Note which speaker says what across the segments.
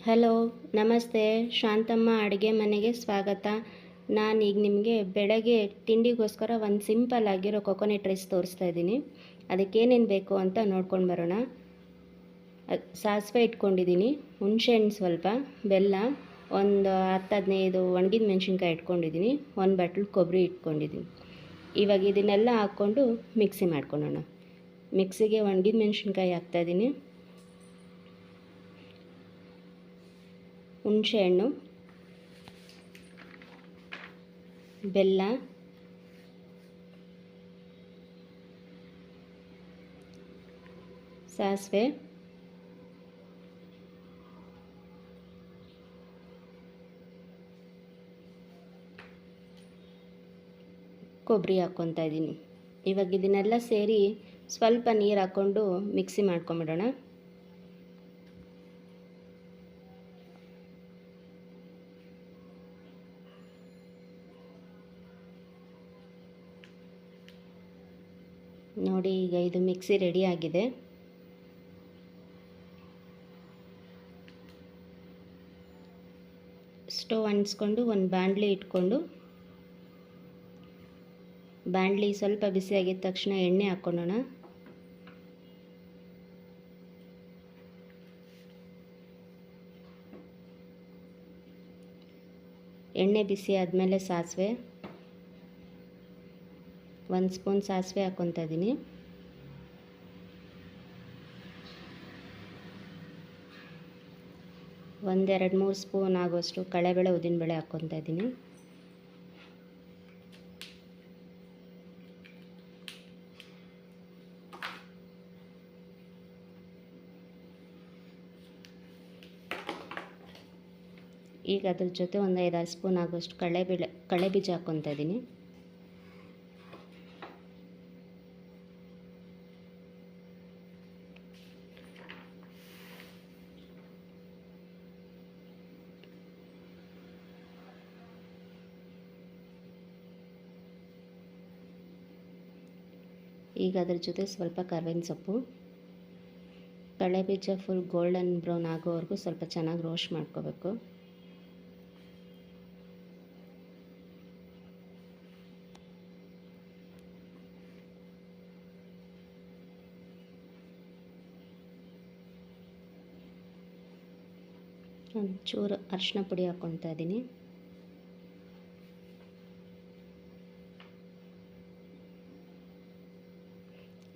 Speaker 1: Hello, ನಮಸ್ತೆ. ಶಾಂತಮ್ಮ ಅಡುಗೆ ಮನೆಗೆ ಸ್ವಾಗತ. ನಾನೀಗ ನಿಮಗೆ ಬೆಳಗ್ಗೆ ತಿಂಡಿಗೋಸ್ಕರ ಒಂದು ಸಿಂಪಲ್ ಆಗಿರೋ ಕೊಕೊನೆಟ್ ರೈಸ್ ತೋರಿಸ್ತಾ ಇದ್ದೀನಿ. ಅದಕ್ಕೇನೇನು ಬೇಕು ಅಂತ ನೋಡ್ಕೊಂಡು ಬರೋಣ. ಸಾಸಿವೆ ಇಟ್ಕೊಂಡಿದ್ದೀನಿ, ಹುಣಸೆಹಣ್ಣು ಸ್ವಲ್ಪ, ಬೆಲ್ಲ, ಒಂದು 10-15 ಒಣಗಿದ ಮೆಣಸಿನ್ಕಾಯಿ ಇಟ್ಕೊಂಡಿದ್ದೀನಿ, ಒಂದು ಬಟ್ಲು ಕೊಬ್ಬರಿ ಇಟ್ಕೊಂಡಿದ್ದೀನಿ. ಇವಾಗ ಇದನ್ನೆಲ್ಲ ಹಾಕ್ಕೊಂಡು ಮಿಕ್ಸಿ ಮಾಡ್ಕೊಳ್ಳೋಣ. ಮಿಕ್ಸಿಗೆ ಒಣಗಿದ ಮೆಣಸಿನ್ಕಾಯಿ ಹಾಕ್ತಾಯಿದ್ದೀನಿ, ಹುಣಸೆಹಣ್ಣು, ಬೆಲ್ಲ, ಸಾಸಿವೆ, ಕೊಬ್ಬರಿ ಹಾಕ್ಕೊತಾ ಇದ್ದೀನಿ. ಇವಾಗ ಇದನ್ನೆಲ್ಲ ಸೇರಿ ಸ್ವಲ್ಪ ನೀರು ಹಾಕ್ಕೊಂಡು ಮಿಕ್ಸಿ ಮಾಡ್ಕೊಂಬಿಡೋಣ. ನೋಡಿ, ಈಗ ಇದು ಮಿಕ್ಸಿ ರೆಡಿ ಆಗಿದೆ. ಸ್ಟವ್ ಅಂಟಿಸ್ಕೊಂಡು ಒಂದು ಬಾಣಲಿ ಇಟ್ಕೊಂಡು, ಬಾಣಲಿ ಸ್ವಲ್ಪ ಬಿಸಿಯಾಗಿದ್ದ ತಕ್ಷಣ ಎಣ್ಣೆ ಹಾಕ್ಕೊಳ್ಳೋಣ. ಎಣ್ಣೆ ಬಿಸಿ ಆದಮೇಲೆ ಸಾಸಿವೆ, 1 ಸ್ಪೂನ್ ಸಾಸಿವೆ ಹಾಕ್ಕೊತಾ ಇದ್ದೀನಿ. ಒಂದು 2-3 ಸ್ಪೂನ್ ಆಗೋಷ್ಟು ಕಡಲೆಬೇಳೆ ಉದ್ದಿನಬೇಳೆ ಹಾಕ್ಕೊತಾ ಇದ್ದೀನಿ. ಈಗ ಅದ್ರ ಜೊತೆ ಒಂದು 5-6 ಸ್ಪೂನ್ ಆಗೋಷ್ಟು ಕಡಲೆ ಬೀಜ ಹಾಕ್ಕೊತಾ ಇದ್ದೀನಿ. ಈಗ ಅದ್ರ ಜೊತೆ ಸ್ವಲ್ಪ ಕರ್ಬೇವಿನ ಸೊಪ್ಪು, ಕಡಲೆ ಬೀಜ ಫುಲ್ ಗೋಲ್ಡನ್ ಬ್ರೌನ್ ಆಗೋವರೆಗೂ ಸ್ವಲ್ಪ ಚೆನ್ನಾಗಿ ರೋಸ್ಟ್ ಮಾಡ್ಕೋಬೇಕು. ಒಂಚೂರು ಅರಿಶಿನ ಪುಡಿ ಹಾಕ್ಕೊತಾ ಇದ್ದೀನಿ.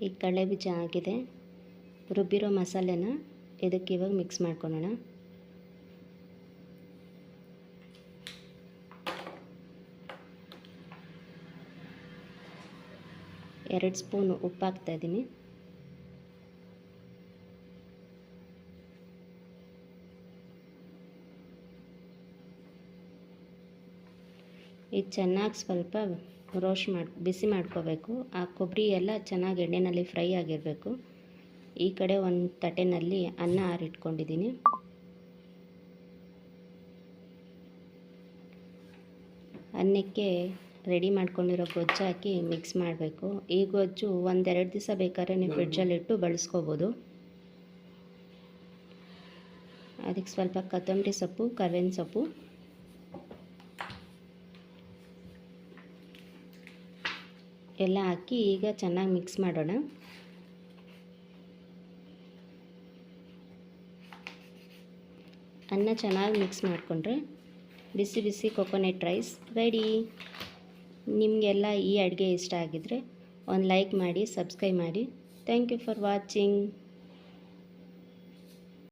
Speaker 1: ಈ ಕಡಲೆ ಬೀಜ ಆಗಿದೆ. ರುಬ್ಬಿರೋ ಮಸಾಲೆನ ಇದಕ್ಕೆ ಇವಾಗ ಮಿಕ್ಸ್ ಮಾಡ್ಕೊಳ್ಳೋಣ. ಎರಡು ಸ್ಪೂನ್ ಉಪ್ಪು ಹಾಕ್ತಾ ಇದ್ದೀನಿ. ಇದು ಚೆನ್ನಾಗಿ ಸ್ವಲ್ಪ ಬಿಸಿ ಮಾಡ್ಕೋಬೇಕು. ಆ ಕೊಬ್ಬರಿ ಎಲ್ಲ ಚೆನ್ನಾಗಿ ಎಣ್ಣೆಯಲ್ಲಿ ಫ್ರೈ ಆಗಿರಬೇಕು. ಈ ಕಡೆ ಒಂದು ತಟ್ಟೆನಲ್ಲಿ ಅನ್ನ ಆರಿಟ್ಕೊಂಡಿದ್ದೀನಿ. ಅನ್ನಕ್ಕೆ ರೆಡಿ ಮಾಡ್ಕೊಂಡಿರೋ ಗೊಜ್ಜು ಹಾಕಿ ಮಿಕ್ಸ್ ಮಾಡಬೇಕು. ಈ ಗೊಜ್ಜು 1-2 ದಿವಸ ಬೇಕಾದ್ರೆ ನೀವು ಫ್ರಿಡ್ಜಲ್ಲಿಟ್ಟು ಬಳಸ್ಕೋಬೋದು. ಅದಕ್ಕೆ ಸ್ವಲ್ಪ ಕೊತ್ತಂಬರಿ ಸೊಪ್ಪು, ಕರ್ಬೇವಿನ ಸೊಪ್ಪು, ಎಲ್ಲ ಹಾಕಿ ಈಗ ಚೆನ್ನಾಗಿ ಮಿಕ್ಸ್ ಮಾಡೋಣ. ಅನ್ನ ಚೆನ್ನಾಗಿ ಮಿಕ್ಸ್ ಮಾಡಿಕೊಂಡ್ರೆ ಬಿಸಿ ಬಿಸಿ ಕೊಕೊನೆಟ್ ರೈಸ್ ರೆಡಿ. ನಿಮಗೆಲ್ಲ ಈ ಅಡುಗೆ ಇಷ್ಟ ಆಗಿದ್ದರೆ ಒಂದು ಲೈಕ್ ಮಾಡಿ, ಸಬ್ಸ್ಕ್ರೈಬ್ ಮಾಡಿ. Thank you for watching.